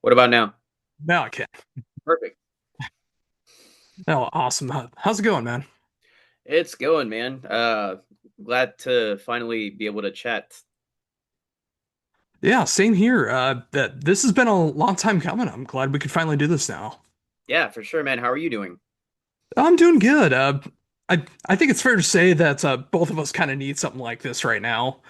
What about now? No, I can't. Perfect. No, awesome. How's it going, man? It's going, man. Glad to finally be able to chat. Yeah, same here. That this has been a long time coming. I'm glad we could finally do this now. Yeah, for sure, man. How are you doing? I'm doing good. I think it's fair to say that both of us kind of need something like this right now.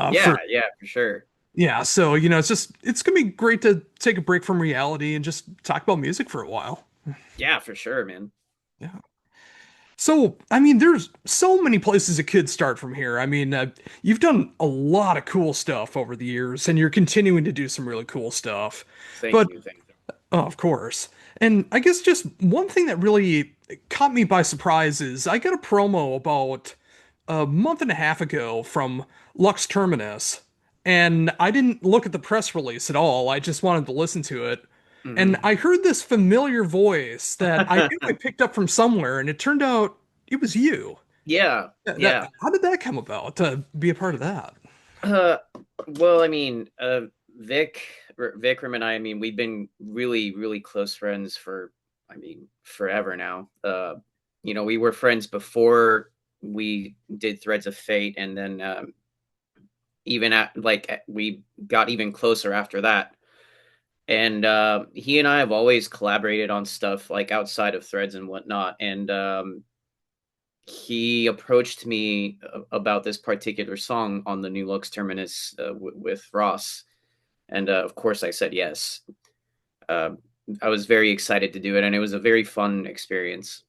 Yeah, For yeah, for sure. Yeah, so it's gonna be great to take a break from reality and just talk about music for a while. Yeah, for sure, man. Yeah. So, I mean, there's so many places it could start from here. I mean, you've done a lot of cool stuff over the years, and you're continuing to do some really cool stuff. Thank But you, thank you. Oh, of course. And I guess just one thing that really caught me by surprise is I got a promo about a month and a half ago from Lux Terminus, and I didn't look at the press release at all. I just wanted to listen to it. And Hmm. I heard this familiar voice that I knew I picked up from somewhere, and it turned out it was you. Yeah, yeah. How did that come about to be a part of that? Uh, well, I mean, Vikram and I mean, we've been really, really close friends for, I mean, forever now. We were friends before we did Threads of Fate, and then even at we got even closer after that. And he and I have always collaborated on stuff like outside of threads and whatnot. And he approached me about this particular song on the new Lux Terminus with Ross, and of course I said yes. Uh, I was very excited to do it, and it was a very fun experience.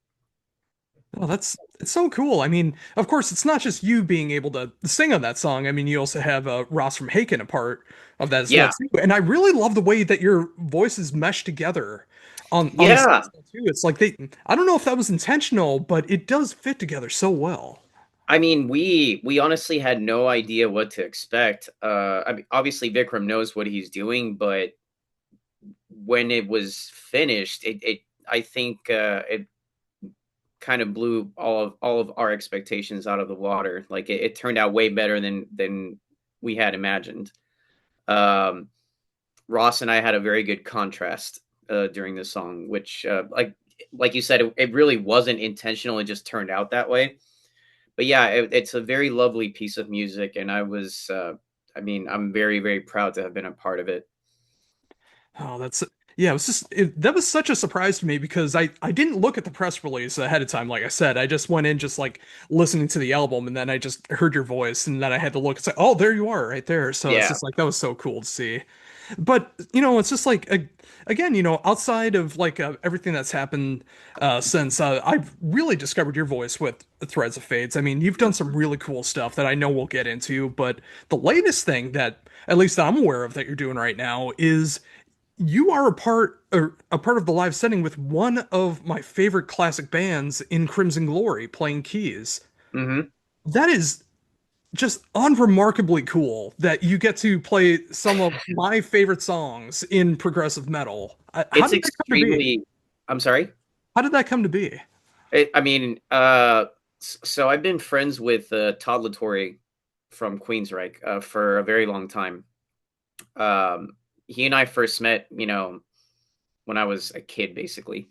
Oh, that's it's so cool. I mean, of course, it's not just you being able to sing on that song. I mean, you also have Ross from Haken a part of that as well Yeah, too. And I really love the way that your voices mesh together on the yeah. songs too. It's like I don't know if that was intentional, but it does fit together so well. I mean, we honestly had no idea what to expect. I mean, obviously Vikram knows what he's doing, but when it was finished, it I think it kind of blew all of our expectations out of the water. Like it turned out way better than we had imagined. Um, Ross and I had a very good contrast during this song, which like you said, it really wasn't intentional. It just turned out that way. But yeah, it's a very lovely piece of music, and I mean, I'm very very proud to have been a part of it. Oh, that's yeah. It was that was such a surprise to me because I didn't look at the press release ahead of time. Like I said, I just went in just like listening to the album, and then I just heard your voice, and then I had to look and say, "Oh, there you are, right there." So it's Yeah. just like that was so cool to see. But it's just like again, outside of like everything that's happened since I've really discovered your voice with Threads of Fades. I mean, you've done some really cool stuff that I know we'll get into, but the latest thing that at least I'm aware of that you're doing right now is you are a part of the live setting with one of my favorite classic bands in Crimson Glory playing keys. Hmm. That is just unremarkably cool that you get to play some of my favorite songs in progressive metal. How It's did that come to be? extremely. I'm sorry. How did that come to be? I mean, so I've been friends with Todd Latore from Queensryche for a very long time. Um, he and I first met, when I was a kid, basically.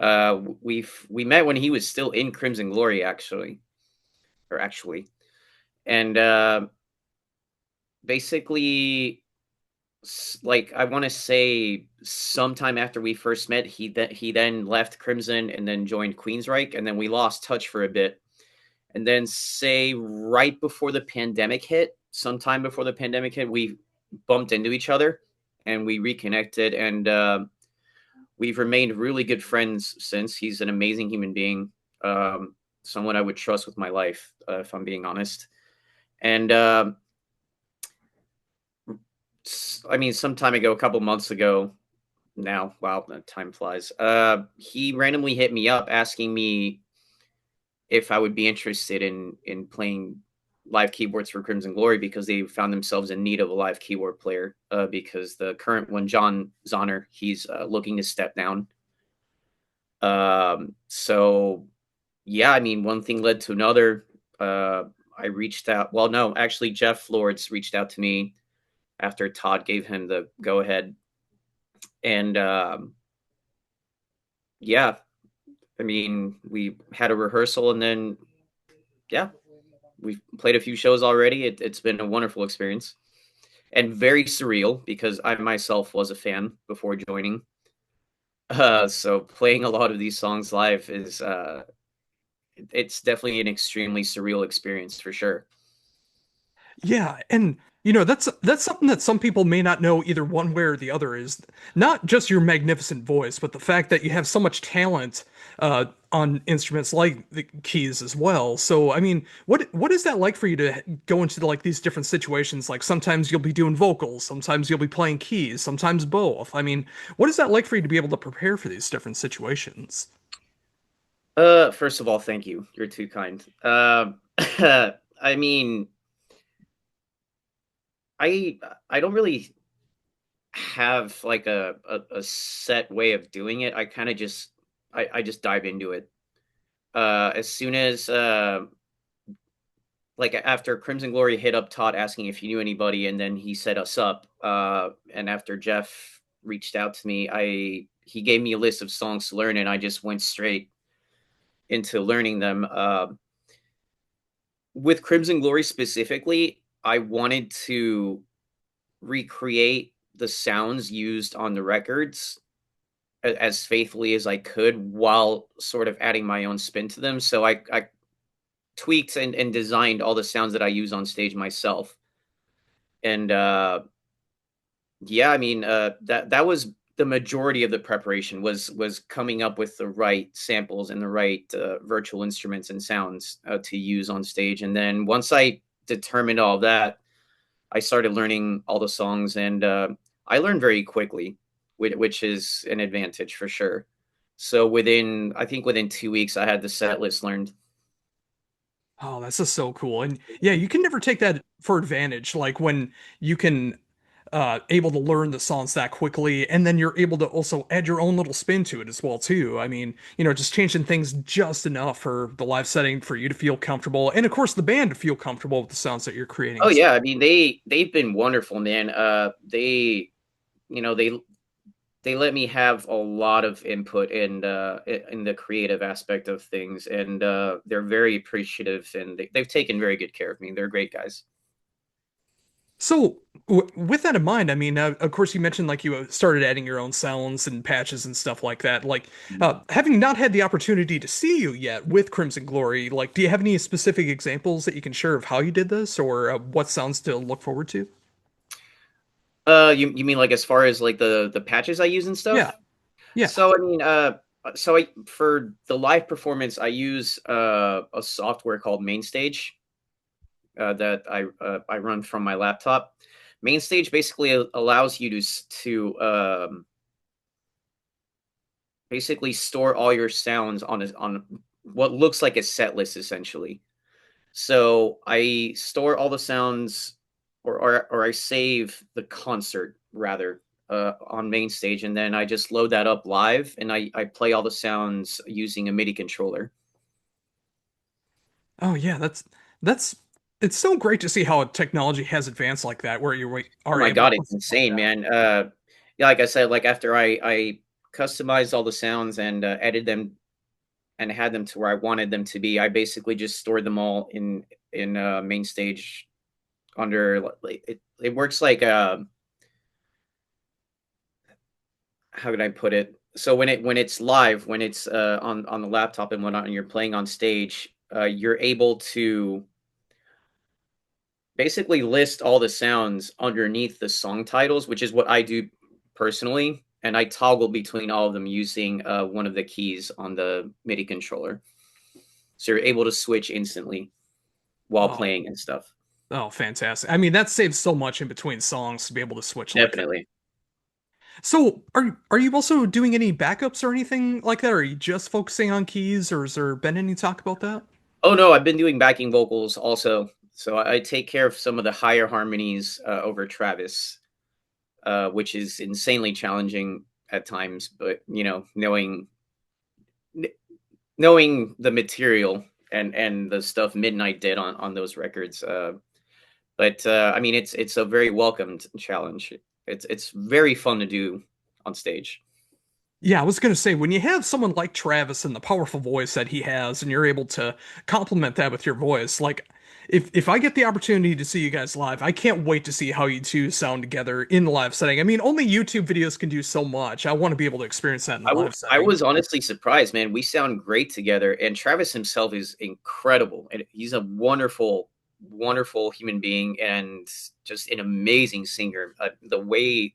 We met when he was still in Crimson Glory, actually, and basically, like I want to say, sometime after we first met, he then left Crimson and then joined Queensryche, and then we lost touch for a bit. And then say right before the pandemic hit, sometime before the pandemic hit, we bumped into each other and we reconnected, and we've remained really good friends since. He's an amazing human being, someone I would trust with my life, if I'm being honest. And I mean, some time ago, a couple months ago now, wow, time flies. He randomly hit me up asking me if I would be interested in playing live keyboards for Crimson Glory because they found themselves in need of a live keyboard player because the current one, John Zonner, he's looking to step down. So yeah, I mean, one thing led to another. Uh, I reached out. Well, no, actually, Jeff Lords reached out to me after Todd gave him the go ahead And yeah, I mean, we had a rehearsal, and then yeah, we've played a few shows already. It's been a wonderful experience and very surreal because I myself was a fan before joining. So playing a lot of these songs live is it's definitely an extremely surreal experience for sure. Yeah, and that's something that some people may not know either one way or the other is not just your magnificent voice, but the fact that you have so much talent on instruments like the keys as well. So, I mean, what is that like for you to go into like these different situations? Like sometimes you'll be doing vocals, sometimes you'll be playing keys, sometimes both. I mean, what is that like for you to be able to prepare for these different situations? First of all, thank you. You're too kind. I mean, I I don't really have like a set way of doing it. I kind of just I just dive into it. As soon as like after Crimson Glory hit up Todd asking if he knew anybody, and then he set us up. And after Jeff reached out to me, I he gave me a list of songs to learn, and I just went straight into learning them. With Crimson Glory specifically, I wanted to recreate the sounds used on the records as faithfully as I could while sort of adding my own spin to them. So I tweaked and designed all the sounds that I use on stage myself. And yeah, I mean that was the majority of the preparation was coming up with the right samples and the right virtual instruments and sounds to use on stage. And then once I determined all that, I started learning all the songs, and I learned very quickly, which is an advantage for sure. So I think within 2 weeks, I had the set list learned. Oh, that's just so cool. And yeah, you can never take that for advantage. Like when you can able to learn the songs that quickly, and then you're able to also add your own little spin to it as well too. I mean, just changing things just enough for the live setting for you to feel comfortable, and of course the band to feel comfortable with the sounds that you're creating Oh as yeah, I well. mean they've been wonderful, man. They you know they let me have a lot of input in the creative aspect of things, and they're very appreciative, and they've taken very good care of me. They're great guys. So, with that in mind, I mean, of course, you mentioned like you started adding your own sounds and patches and stuff like that. Like, having not had the opportunity to see you yet with Crimson Glory, like, do you have any specific examples that you can share of how you did this or what sounds to look forward to? You mean like as far as like the patches I use and Yeah, stuff? yeah. So I mean, for the live performance, I use a software called Mainstage that I run from my laptop. Mainstage basically allows you to basically store all your sounds on what looks like a set list essentially. So I store all the sounds, or I save the concert rather on main stage, and then I just load that up live, and I play all the sounds using a MIDI controller. Oh, yeah. That's it's so great to see how technology has advanced like that, where you Oh are my able to god, put it's stuff like insane, that. man. Yeah, like I said, like after I customized all the sounds and edited them and had them to where I wanted them to be, I basically just stored them all in main stage under like it works like how could I put it? So when it's live, when it's on the laptop and whatnot, and you're playing on stage, you're able to basically list all the sounds underneath the song titles, which is what I do personally, and I toggle between all of them using one of the keys on the MIDI controller. So you're able to switch instantly while Oh, playing and stuff. oh, fantastic. I mean, that saves so much in between songs to be able to switch like that. Definitely. So, are you also doing any backups or anything like that? Or are you just focusing on keys, or has there been any talk about that? Oh no, I've been doing backing vocals also. So I take care of some of the higher harmonies over Travis, which is insanely challenging at times. But knowing the material and the stuff Midnight did on those records, but I mean it's a very welcomed challenge. It's very fun to do on stage. Yeah, I was gonna say when you have someone like Travis and the powerful voice that he has, and you're able to complement that with your voice, like if I get the opportunity to see you guys live, I can't wait to see how you two sound together in the live setting. I mean, only YouTube videos can do so much. I want to be able to experience that in the live I setting. was honestly surprised, man. We sound great together, and Travis himself is incredible, and he's a wonderful, wonderful human being, and just an amazing singer. The way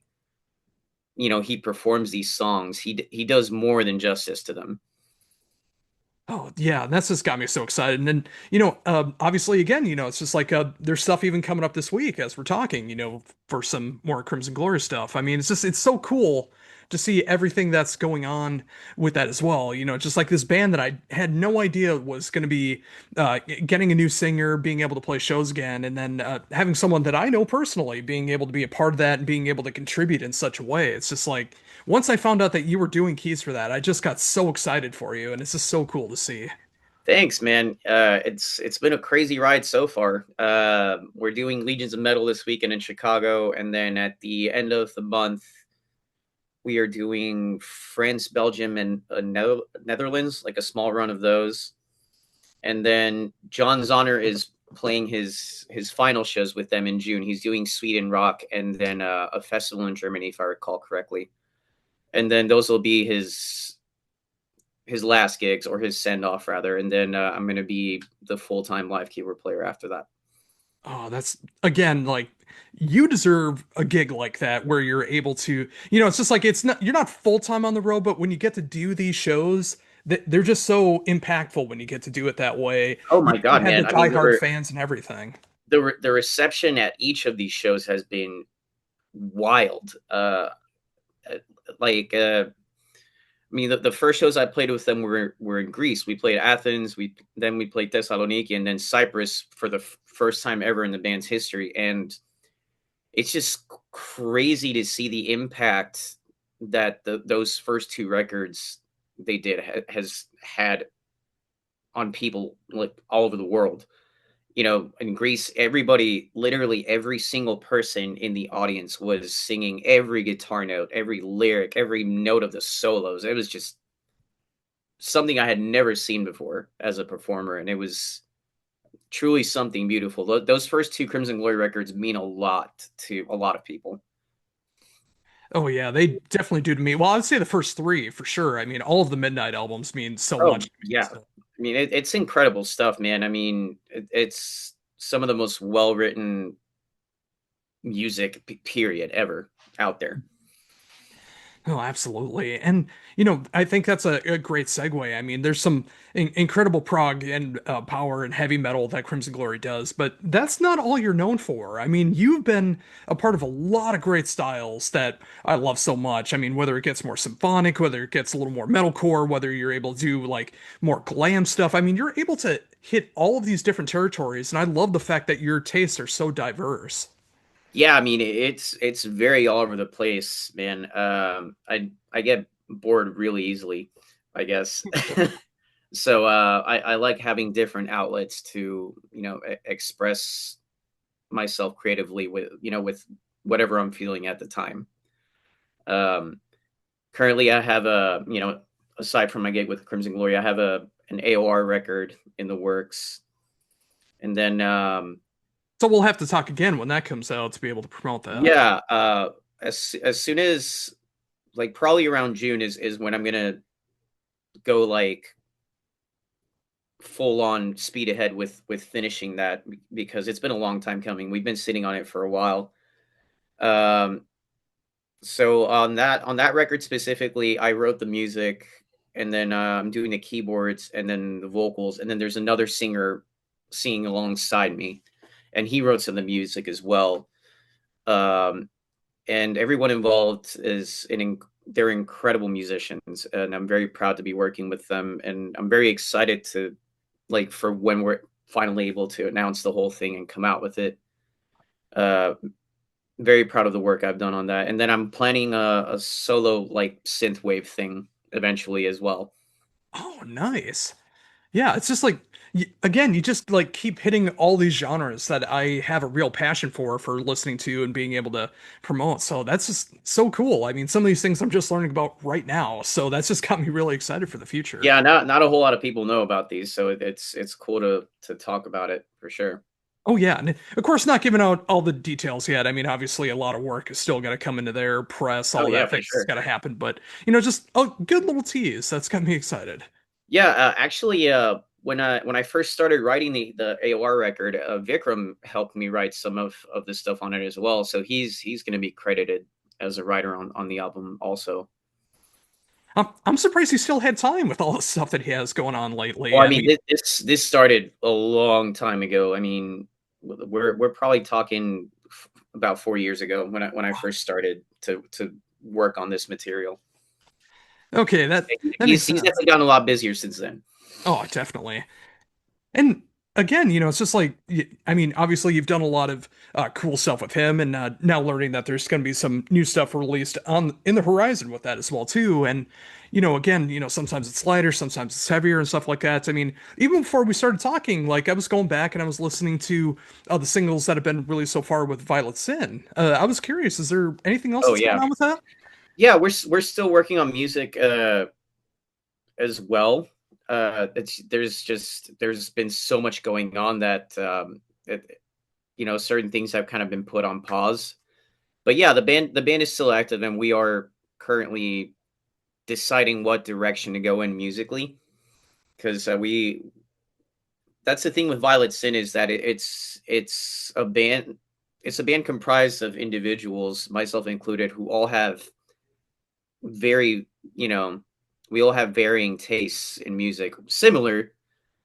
he performs these songs, he does more than justice to them. Oh yeah, that's just got me so excited. And then, obviously again, it's just like there's stuff even coming up this week as we're talking, for some more Crimson Glory stuff. I mean, it's so cool to see everything that's going on with that as well. Just like this band that I had no idea was going to be getting a new singer, being able to play shows again, and then having someone that I know personally being able to be a part of that and being able to contribute in such a way. It's just like once I found out that you were doing keys for that, I just got so excited for you, and it's just so cool to see. Thanks, man. It's been a crazy ride so far. We're doing Legions of Metal this weekend in Chicago, and then at the end of the month, we are doing France, Belgium, and Netherlands, like a small run of those. And then John Zonner is playing his final shows with them in June. He's doing Sweden Rock and then a festival in Germany, if I recall correctly. And then those will be his last gigs or his send off rather. And then I'm going to be the full time live keyboard player after that. Oh, that's again like you deserve a gig like that where you're able to, it's just like it's not you're not full time on the road, but when you get to do these shows, they're just so impactful when you get to do it that way. Oh You my you god, have the man! I mean, diehard fans and everything. the reception at each of these shows has been wild. Like I mean, the first shows I played with them were in Greece. We played Athens. We played Thessaloniki, and then Cyprus for the first time ever in the band's history. And it's just crazy to see the impact that those first two records they did has had on people like all over the world. In Greece, everybody, literally every single person in the audience was singing every guitar note, every lyric, every note of the solos. It was just something I had never seen before as a performer, and it was truly something beautiful. Those first two Crimson Glory records mean a lot to a lot of people. Oh yeah, they definitely do to me. Well, I would say the first three for sure. I mean, all of the Midnight albums mean so much Oh to me. yeah, So. I mean it's incredible stuff, man. I mean it's some of the most well written music period ever out there. Oh, absolutely. And, I think that's a great segue. I mean, there's some incredible prog and power and heavy metal that Crimson Glory does, but that's not all you're known for. I mean, you've been a part of a lot of great styles that I love so much. I mean, whether it gets more symphonic, whether it gets a little more metalcore, whether you're able to do like more glam stuff. I mean, you're able to hit all of these different territories, and I love the fact that your tastes are so diverse. Yeah, I mean it's very all over the place, man. I get bored really easily, I guess. So I like having different outlets to express myself creatively with whatever I'm feeling at the time. Um, Currently, I have aside from my gig with Crimson Glory, I have an AOR record in the works, and then So we'll have to talk again when that comes out to be able to promote that. yeah, as soon as like probably around June is when I'm gonna go like full on speed ahead with finishing that because it's been a long time coming. We've been sitting on it for a while. Um, so on that record specifically, I wrote the music, and then I'm doing the keyboards and then the vocals, and then there's another singer singing alongside me, and he wrote some of the music as well. Um, and everyone involved they're incredible musicians, and I'm very proud to be working with them, and I'm very excited to like for when we're finally able to announce the whole thing and come out with it. Uh, Very proud of the work I've done on that, and then I'm planning a solo like synthwave thing eventually as well. Oh, nice. Yeah, it's just like again, you just like keep hitting all these genres that I have a real passion for listening to and being able to promote. So that's just so cool. I mean, some of these things I'm just learning about right now. So that's just got me really excited for the future. Yeah, not a whole lot of people know about these, so it's cool to talk about it for sure. Oh yeah, and of course not giving out all the details yet. I mean, obviously a lot of work is still got to come into their press, Oh all yeah, that for thing's sure. got to happen, but just a good little tease. That's got me excited. Yeah, actually, when I first started writing the AOR record, Vikram helped me write some of the stuff on it as well. So he's going to be credited as a writer on the album also. I'm surprised he still had time with all the stuff that he has going on lately. Well, I I mean, mean, this started a long time ago. I mean, we're probably talking about 4 years ago when I first started to work on this material. okay, that makes He's sense. definitely gotten a lot busier since then. Oh, definitely. And again, it's just like, I mean, obviously you've done a lot of cool stuff with him, and now learning that there's going to be some new stuff released on in the horizon with that as well too. And again, sometimes it's lighter, sometimes it's heavier and stuff like that. I mean, even before we started talking, like I was going back and I was listening to the singles that have been released so far with Violet Sin. I was curious, is there anything else Oh that's going yeah, on with that? yeah. We're still working on music as well. There's been so much going on that certain things have kind of been put on pause. But yeah, the band is still active, and we are currently deciding what direction to go in musically. Because we that's the thing with Violet Sin is that it's a band comprised of individuals, myself included, who all have very you know we all have varying tastes in music, similar.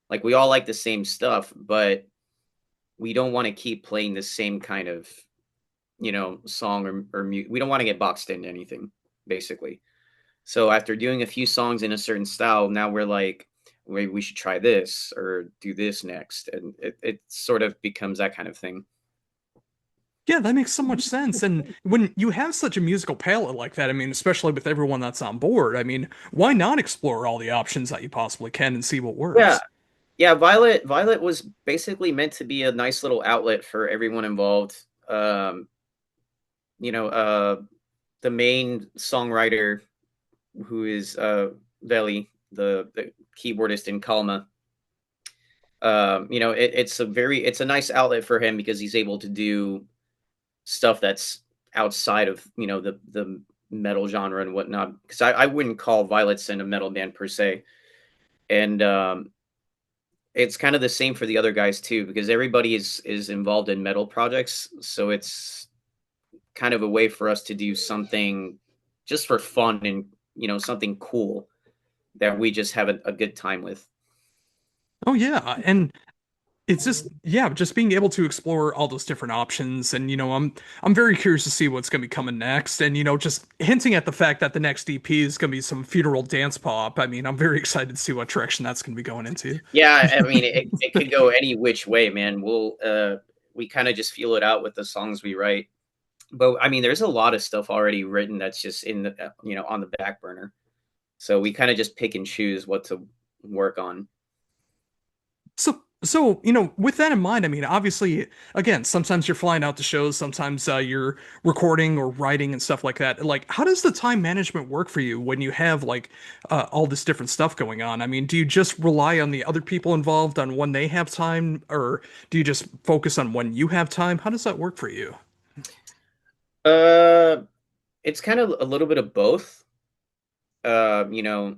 Like we all like the same stuff, but we don't want to keep playing the same kind of song we don't want to get boxed into anything, basically. So after doing a few songs in a certain style, now we're like, maybe we should try this or do this next, and it sort of becomes that kind of thing. Yeah, that makes so much sense. And when you have such a musical palette like that, I mean, especially with everyone that's on board, I mean, why not explore all the options that you possibly can and see what Yeah, works? yeah. Violet was basically meant to be a nice little outlet for everyone involved. um you know the main songwriter, who is Veli, the keyboardist in Kalma. It's a nice outlet for him because he's able to do stuff that's outside of the metal genre and whatnot. Because I wouldn't call Violet Sin a metal band per se, and it's kind of the same for the other guys too, because everybody is involved in metal projects, so it's kind of a way for us to do something just for fun and something cool that we just have a good time with. Oh yeah, and it's just yeah, just being able to explore all those different options, and I'm very curious to see what's going to be coming next, and just hinting at the fact that the next EP is going to be some funeral dance pop. I mean, I'm very excited to see what direction that's going to be going into. Yeah, I mean, it could go any which way, man. We kind of just feel it out with the songs we write. But I mean, there's a lot of stuff already written that's just in the on the back burner. So we kind of just pick and choose what to work on. So, with that in mind, I mean, obviously, again, sometimes you're flying out to shows, sometimes you're recording or writing and stuff like that. Like, how does the time management work for you when you have like all this different stuff going on? I mean, do you just rely on the other people involved on when they have time, or do you just focus on when you have time? How does that work for you? Uh, it's kind of a little bit of both. You know,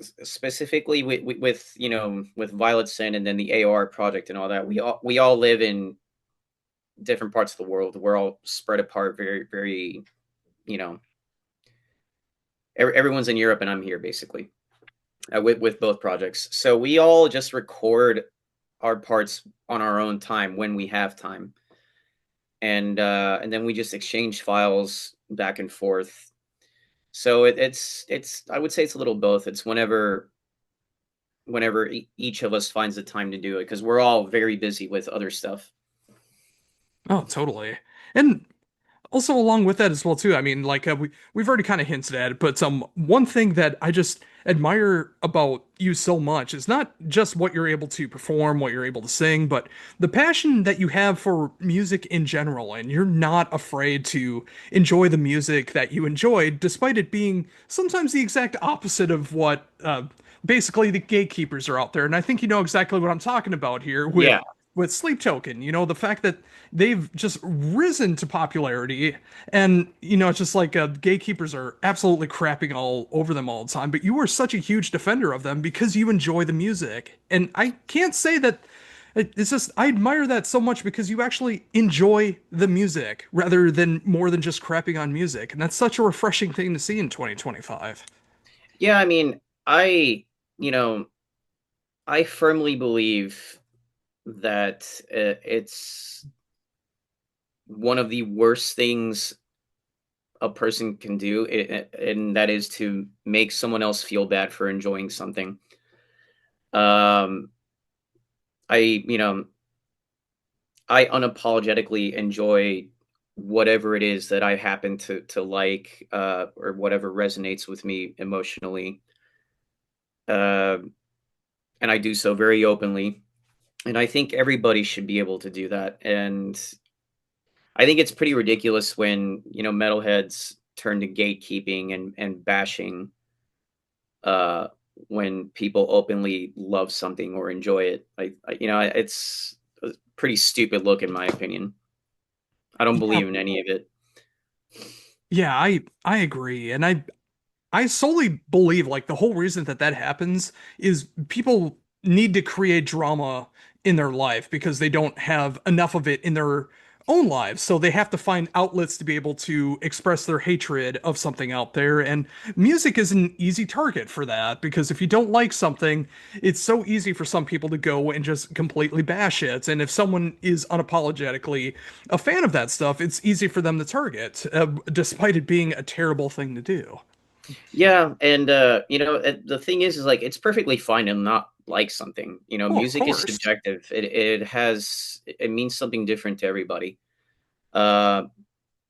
specifically with with Violet Sin and then the AOR project and all that. We all live in different parts of the world. We're all spread apart, very very. You know, everyone's in Europe and I'm here basically with both projects. So we all just record our parts on our own time when we have time, and then we just exchange files back and forth. So it's I would say it's a little both. It's whenever each of us finds the time to do it, because we're all very busy with other stuff. Oh, totally. And Also, along with that as well too. I mean, like we've already kind of hinted at it, but one thing that I just admire about you so much is not just what you're able to perform, what you're able to sing, but the passion that you have for music in general, and you're not afraid to enjoy the music that you enjoy, despite it being sometimes the exact opposite of what basically the gatekeepers are out there. And I think you know exactly what I'm talking about here Yeah. with Sleep Token. You know, the fact that they've just risen to popularity, and you know, it's just like gatekeepers are absolutely crapping all over them all the time. But you are such a huge defender of them because you enjoy the music, and I can't say that. It's just I admire that so much because you actually enjoy the music rather than more than just crapping on music, and that's such a refreshing thing to see in 2025. Yeah, I mean, I, you know, I firmly believe that it's one of the worst things a person can do, and that is to make someone else feel bad for enjoying something. Um, you know, I unapologetically enjoy whatever it is that I happen to like, or whatever resonates with me emotionally, uh, and I do so very openly. And I think everybody should be able to do that. And I think it's pretty ridiculous when metalheads turn to gatekeeping and bashing uh, when people openly love something or enjoy it. It's a pretty stupid look in my opinion. I don't Yeah, believe in any of it. yeah, I agree, and I solely believe like the whole reason that that happens is people need to create drama in their life because they don't have enough of it in their own lives. So they have to find outlets to be able to express their hatred of something out there. And music is an easy target for that because if you don't like something, it's so easy for some people to go and just completely bash it. And if someone is unapologetically a fan of that stuff, it's easy for them to target, despite it being a terrible thing to do. Yeah, and the thing is like it's perfectly fine to not like something. Oh, of Music is course. subjective. It means something different to everybody. Uh,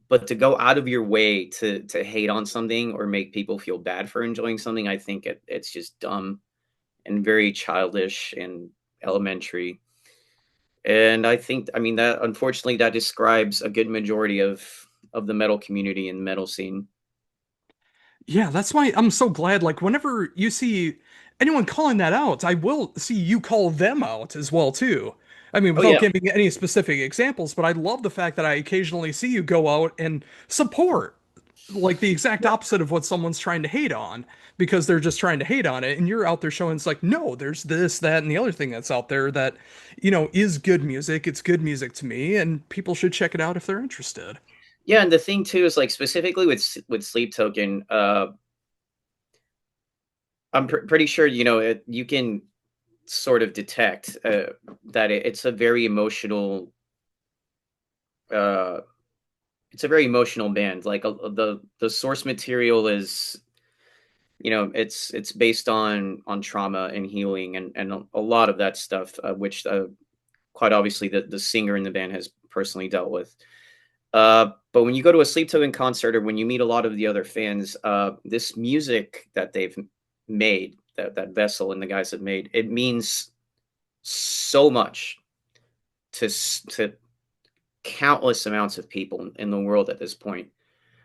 but to go out of your way to hate on something or make people feel bad for enjoying something, I think it's just dumb and very childish and elementary. And I mean, that unfortunately that describes a good majority of the metal community and metal scene. Yeah, that's why I'm so glad. Like, whenever you see anyone calling that out, I will see you call them out as well too. I mean, Oh without yeah, giving any specific examples, but I love the fact that I occasionally see you go out and support, like the exact yeah, opposite of what someone's trying to hate on, because they're just trying to hate on it, and you're out there showing it's like, no, there's this, that, and the other thing that's out there that, you know, is good music. It's good music to me, and people should check it out if they're interested. yeah. And the thing too is like specifically with Sleep Token, I'm pretty sure you can sort of detect that it's a very emotional. Uh, it's a very emotional band. Like the source material is it's based on trauma and healing and a lot of that stuff, which quite obviously the singer in the band has personally dealt with. But when you go to a Sleep Token concert or when you meet a lot of the other fans, this music that they've made, that Vessel and the guys have made, it means so much to countless amounts of people in the world at this point.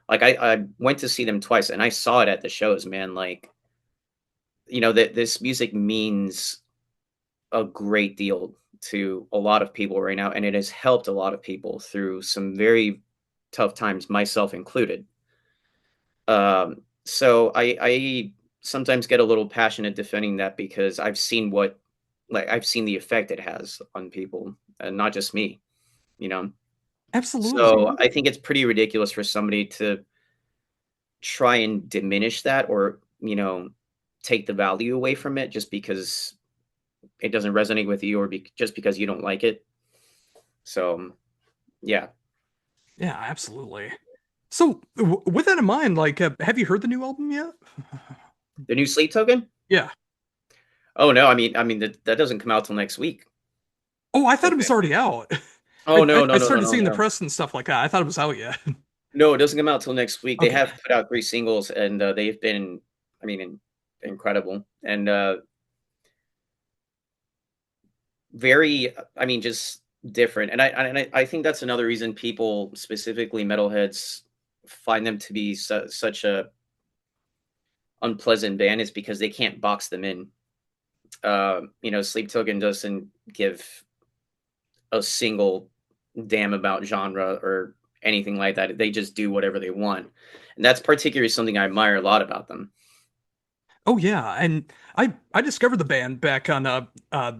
Like I went to see them twice and I saw it at the shows, man. Like, that this music means a great deal to a lot of people right now, and it has helped a lot of people through some very tough times, myself included. So I sometimes get a little passionate defending that because I've seen the effect it has on people, and not just me, you know. Absolutely. So I think it's pretty ridiculous for somebody to try and diminish that or take the value away from it just because it doesn't resonate with you or just because you don't like it. So yeah, Yeah, absolutely. So, with that in mind, like, have you heard the new album yet? the new Sleep Token. Yeah. Oh no, I mean that doesn't come out till next week. Oh, I thought it Okay. was already out. Oh no, no, I no, no, started no, seeing the no. press and stuff like that. I thought it was out yet. No, it doesn't come out till next week. They Okay. have put out 3 singles, and, they've been, I mean, incredible, and, very, I mean, just different, and I think that's another reason people, specifically metalheads, find them to be such a unpleasant band is because they can't box them in. Sleep Token doesn't give a single damn about genre or anything like that. They just do whatever they want. And that's particularly something I admire a lot about them. Oh yeah, and I discovered the band back on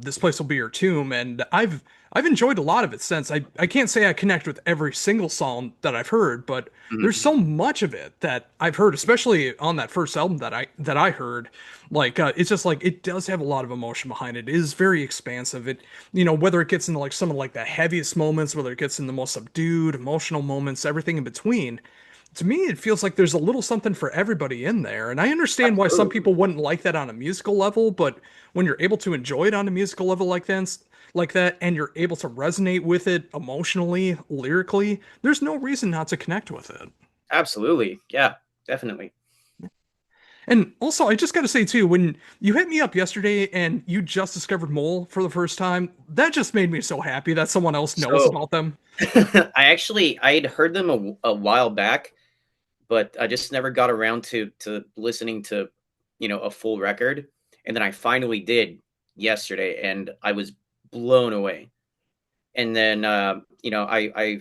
This Place Will Be Your Tomb, and I've enjoyed a lot of it since. I can't say I connect with every single song that I've heard, but there's Mhm. so much of it that I've heard, especially on that first album that I heard. Like it's just like it does have a lot of emotion behind it. It is very expansive. It whether it gets into like some of like the heaviest moments, whether it gets in the most subdued emotional moments, everything in between, to me, it feels like there's a little something for everybody in there. And I understand why some Absolutely. people wouldn't like that on a musical level, but when you're able to enjoy it on a musical level like that, and you're able to resonate with it emotionally, lyrically, there's no reason not to connect with it. Absolutely. Yeah, definitely. And also, I just got to say too, when you hit me up yesterday and you just discovered Mole for the first time, that just made me so happy that someone else knows So about them. I had heard them a while back, but I just never got around to listening to, a full record. And then I finally did yesterday, and I was blown away. And then I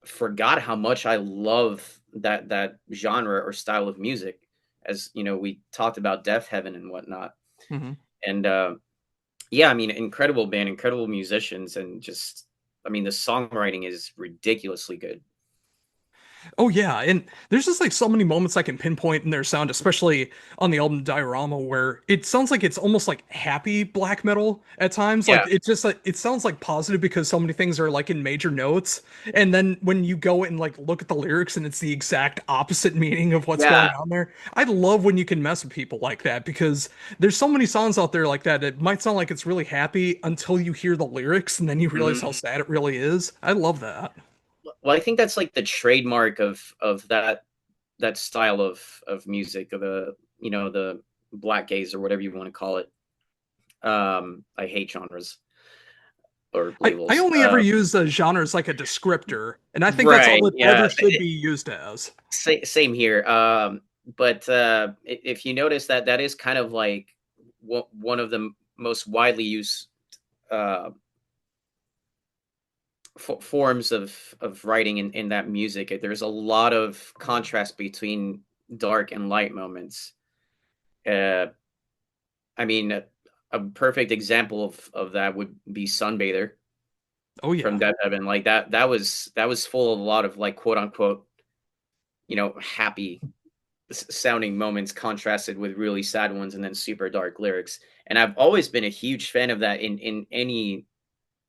forgot how much I love that genre or style of music. As we talked about Death Heaven and whatnot. Mhm. And yeah, I mean, incredible band, incredible musicians, and just, I mean, the songwriting is ridiculously good. Oh yeah, and there's just like so many moments I can pinpoint in their sound, especially on the album Diorama, where it sounds like it's almost like happy black metal at times. Yeah, Like it just like it sounds like positive because so many things are like in major notes, and then when you go and like look at the lyrics and it's the exact opposite meaning of what's yeah. going on there. I love when you can mess with people like that because there's so many songs out there like that. It might sound like it's really happy until you hear the lyrics and then you realize how Mhm. sad it really is. I love that. Well, I think that's like the trademark of that style of music, of the black gaze or whatever you want to call it. I hate genres or I labels. only ever use a genre as like a descriptor, and I think that's Right. all there Yeah. should be used as. Same here. But if you notice that that is kind of like one of the most widely used uh, forms of writing in that music. There's a lot of contrast between dark and light moments. Uh, I mean, a perfect example of that would be Sunbather Oh from yeah. Death Heaven. Like that was full of a lot of like quote unquote happy sounding moments contrasted with really sad ones and then super dark lyrics. And I've always been a huge fan of that in any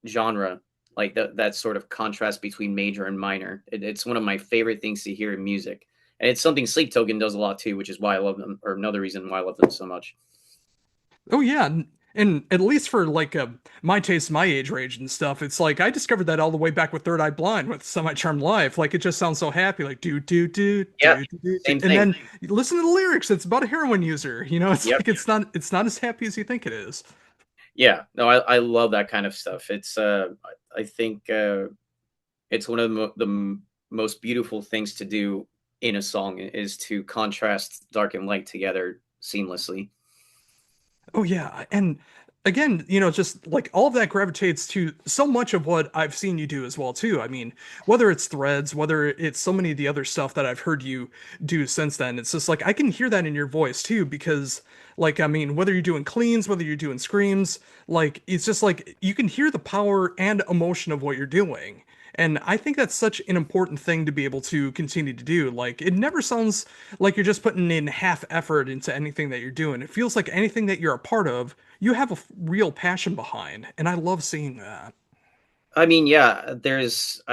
genre, like that sort of contrast between major and minor. It's one of my favorite things to hear in music. And it's something Sleep Token does a lot too, which is why I love them, or another reason why I love them so much. Oh yeah. And at least for like my taste, my age range and stuff, it's like I discovered that all the way back with Third Eye Blind with Semi Charmed Life. Like it just sounds so happy, like Yeah, do. same And thing. then you listen to the lyrics, it's about a heroin user. It's Yep. like it's not as happy as you think it is. Yeah. No, I love that kind of stuff. I think it's one of the most beautiful things to do in a song is to contrast dark and light together seamlessly. Oh yeah, and again, just like all of that gravitates to so much of what I've seen you do as well too. I mean, whether it's threads, whether it's so many of the other stuff that I've heard you do since then, it's just like I can hear that in your voice too because like I mean, whether you're doing cleans, whether you're doing screams, like it's just like you can hear the power and emotion of what you're doing. And I think that's such an important thing to be able to continue to do. Like, it never sounds like you're just putting in half effort into anything that you're doing. It feels like anything that you're a part of, you have a real passion behind. And I love seeing that. I mean, yeah, there is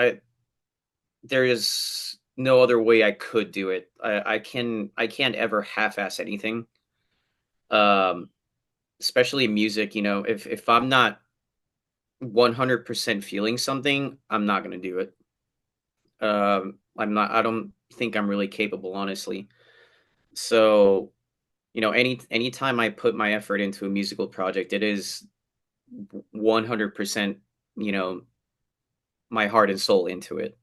no other way I could do it. I can't ever half-ass anything. Um, Especially in music, if I'm not 100% feeling something, I'm not gonna do it. I don't think I'm really capable, honestly. So, anytime I put my effort into a musical project, it is 100%, you know, my heart and soul into it.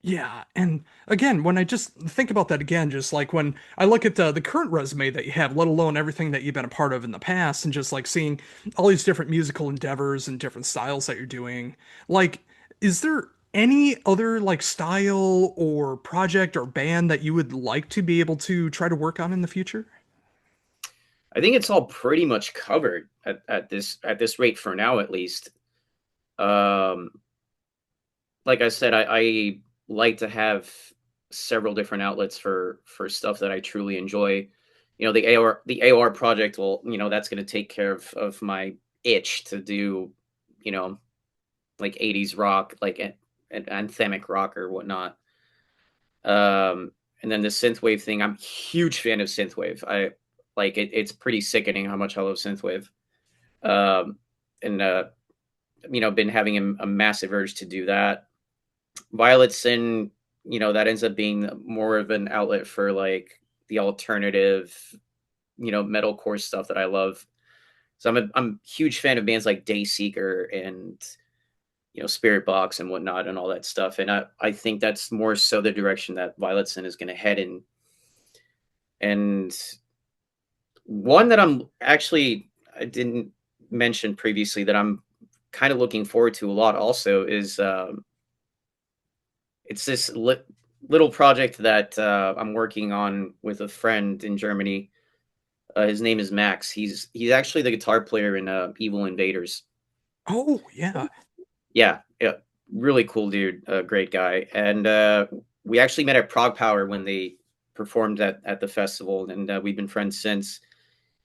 Yeah, and again, when I just think about that again, just like when I look at the current resume that you have, let alone everything that you've been a part of in the past, and just like seeing all these different musical endeavors and different styles that you're doing, like, is there any other like style or project or band that you would like to be able to try to work on in the future? I think it's all pretty much covered at this rate for now, at least. Um, like I said, I like to have several different outlets for stuff that I truly enjoy. The AOR project will, that's going to take care of my itch to do, you know, like 80s rock, like an anthemic rock or whatnot. And then the synthwave thing, I'm a huge fan of synthwave. I like it. It's pretty sickening how much I love synthwave. Um, and been having a massive urge to do that. Violet Sin, that ends up being more of an outlet for like the alternative, metalcore stuff that I love. So I'm a huge fan of bands like Dayseeker and Spirit Box and whatnot and all that stuff. And I think that's more so the direction that Violet Sin is going to head in. And one that I didn't mention previously that I'm kind of looking forward to a lot also is it's this little project that I'm working on with a friend in Germany. His name is Max. He's actually the guitar player in Evil Invaders. Oh, yeah. Yeah, yeah, really cool dude, great guy. And we actually met at Prague Power when they performed at the festival, and we've been friends since.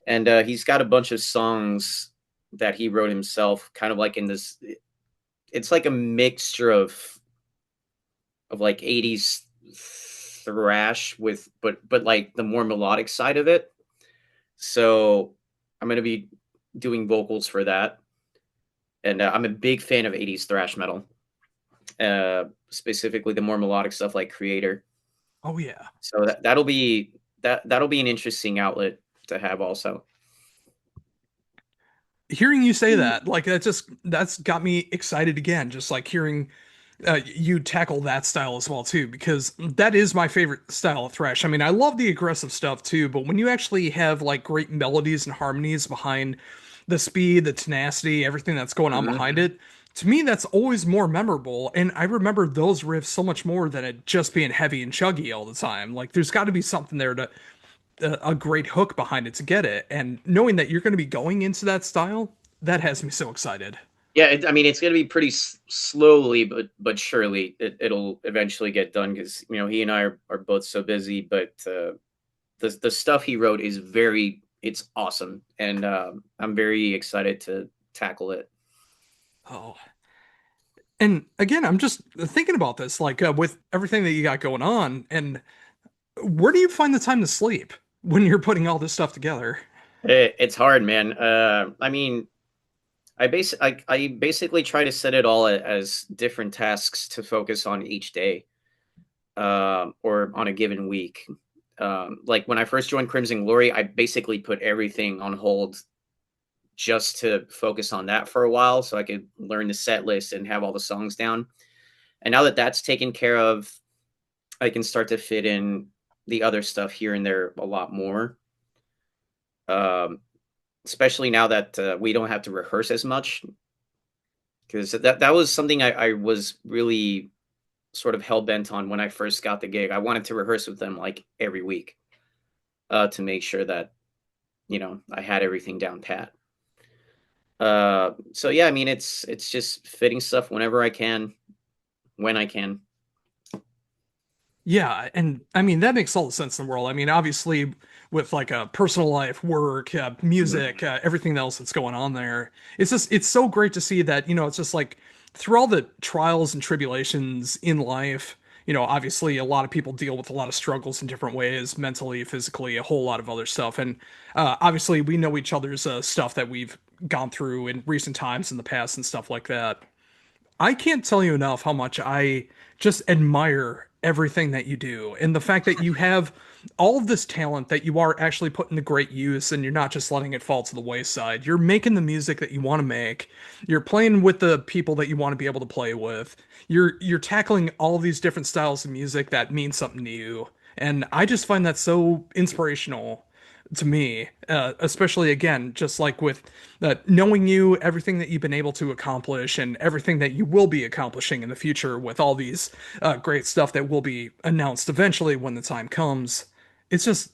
And he's got a bunch of songs that he wrote himself, kind of like in this. It's like a mixture of like 80s thrash with but like the more melodic side of it. So I'm going to be doing vocals for that. And I'm a big fan of 80s thrash metal, specifically the more melodic stuff like Creator. Oh, yeah. So that'll be an interesting outlet to have also. Hearing you say that, like that's got me excited again. Just like hearing you tackle that style as well too, because that is my favorite style of thrash. I mean, I love the aggressive stuff too, but when you actually have like great melodies and harmonies behind the speed, the tenacity, everything that's going on Mhm. behind it, to me that's always more memorable. And I remember those riffs so much more than it just being heavy and chuggy all the time. Like there's got to be something there to a great hook behind it to get it. And knowing that you're going to be going into that style, that has me so excited. Yeah, I mean, it's going to be pretty slowly, but surely it'll eventually get done because he and I are both so busy. But the stuff he wrote is it's awesome, and I'm very excited to tackle it. Oh, and again, I'm just thinking about this, like with everything that you got going on, and where do you find the time to sleep when you're putting all this stuff together? It's hard, man. I mean, I basically try to set it all as different tasks to focus on each day, or on a given week. Like when I first joined Crimson Glory, I basically put everything on hold just to focus on that for a while so I could learn the set list and have all the songs down. And now that that's taken care of, I can start to fit in the other stuff here and there a lot more. Um, Especially now that we don't have to rehearse as much, because that was something I was really sort of hell bent on when I first got the gig. I wanted to rehearse with them like every week, to make sure that I had everything down pat. So yeah, I mean it's just fitting stuff whenever I can, when I can. Yeah, and I mean that makes all the sense in the world. I mean, obviously, with like a personal life, work, Mhm. music, everything else that's going on there, it's so great to see that it's just like through all the trials and tribulations in life. Obviously, a lot of people deal with a lot of struggles in different ways, mentally, physically, a whole lot of other stuff, and obviously, we know each other's stuff that we've gone through in recent times in the past and stuff like that. I can't tell you enough how much I just admire everything that you do and the fact that you have all of this talent that you are actually putting to great use and you're not just letting it fall to the wayside. You're making the music that you want to make. You're playing with the people that you want to be able to play with. You're tackling all of these different styles of music that mean something to you. And I just find that so inspirational to me, especially again, just like with knowing you, everything that you've been able to accomplish, and everything that you will be accomplishing in the future with all these great stuff that will be announced eventually when the time comes. It's just,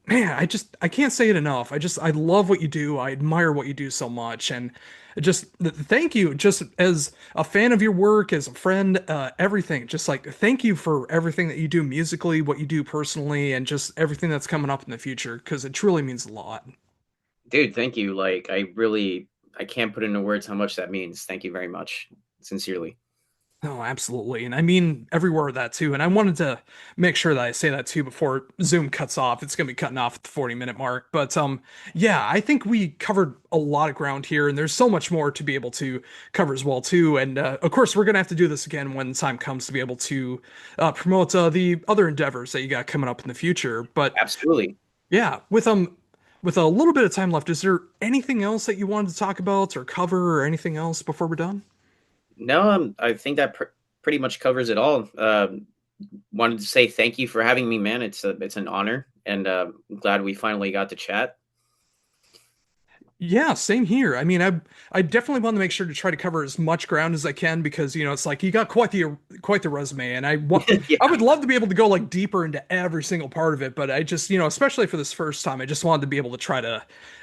man, I can't say it enough. I love what you do. I admire what you do so much, and just thank you, just as a fan of your work, as a friend, everything. Just like thank you for everything that you do musically, what you do personally, and just everything that's coming up in the future, because it truly means a lot. Dude, thank you. Like, I can't put into words how much that means. Thank you very much. Sincerely. Oh, absolutely. And I mean every word of that too. And I wanted to make sure that I say that too before Zoom cuts off. It's gonna be cutting off at the 40-minute mark. But yeah, I think we covered a lot of ground here, and there's so much more to be able to cover as well too. And of course, we're gonna have to do this again when the time comes to be able to promote the other endeavors that you got coming up in the future. But Absolutely. yeah, with a little bit of time left, is there anything else that you wanted to talk about or cover or anything else before we're done? No, I think that pretty much covers it all. Wanted to say thank you for having me, man. It's an honor, and I'm glad we finally got to chat. Yeah, same here. I mean, I definitely want to make sure to try to cover as much ground as I can because it's like you got quite the resume, and I Yeah, would love to be able to go like deeper into every single part of it, but I just especially for this first time, I just wanted to be able to try to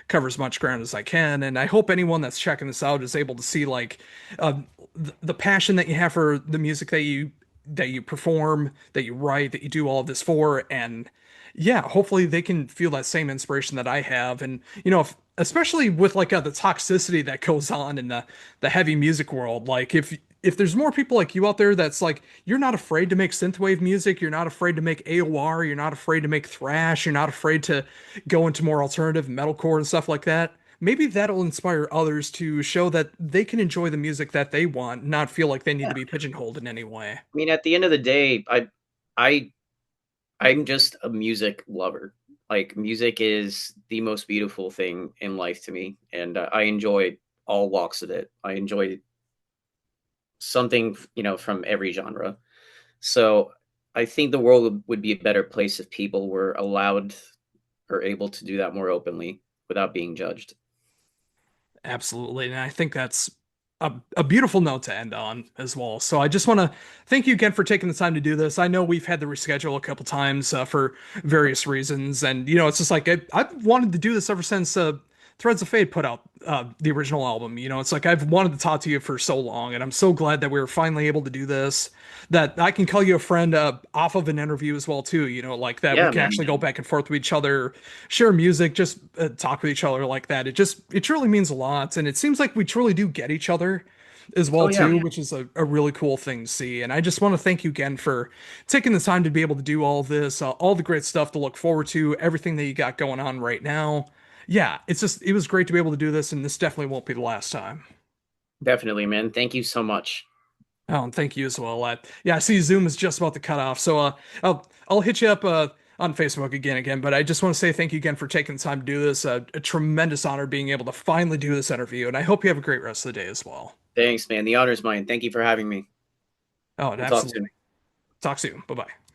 cover as much ground as I can, and I hope anyone that's checking this out is able to see like the passion that you have for the music that you perform, that you write, that you do all of this for, and yeah, hopefully they can feel that same inspiration that I have. And especially with like the toxicity that goes on in the heavy music world, like if there's more people like you out there that's like you're not afraid to make synthwave music, you're not afraid to make AOR, you're not afraid to make thrash, you're not afraid to go into more alternative metalcore and stuff like that. Maybe that'll inspire others to show that they can enjoy the music that they want, not feel like they need yeah. to be pigeonholed in any way. I mean, at the end of the day, I, I'm just a music lover. Like, music is the most beautiful thing in life to me, and I enjoy all walks of it. I enjoy something, from every genre. So I think the world would be a better place if people were allowed or able to do that more openly without being judged. Absolutely. And I think that's a beautiful note to end on as well. So I just want to thank you again for taking the time to do this. I know we've had to reschedule a couple times for various reasons. And, it's just like I've wanted to do this ever since Threads of Fate put out the original album. It's like I've wanted to talk to you for so long. And I'm so glad that we were finally able to do this, that I can call you a friend off of an interview as well, too. Like that we Yeah, can man. actually go back and forth with each other, share music, just talk with each other like that. It truly means a lot, and it seems like we truly do get each other as Oh well yeah, too, which is a really cool thing to see. And I just want to thank you again for taking the time to be able to do all this, all the great stuff to look forward to, everything that you got going on right now. Yeah, it was great to be able to do this, and this definitely won't be the last time. definitely, man. Thank you so much. Oh, and thank you as well. Yeah, I see Zoom is just about to cut off, so I'll hit you up on Facebook again. But I just want to say thank you again for taking the time to do this. A tremendous honor being able to finally do this interview, and I hope you have a great rest of the day as well. Thanks, man. The honor's mine. Thank you for having me. Oh, and We'll talk soon. absolutely. Talk soon. Bye bye.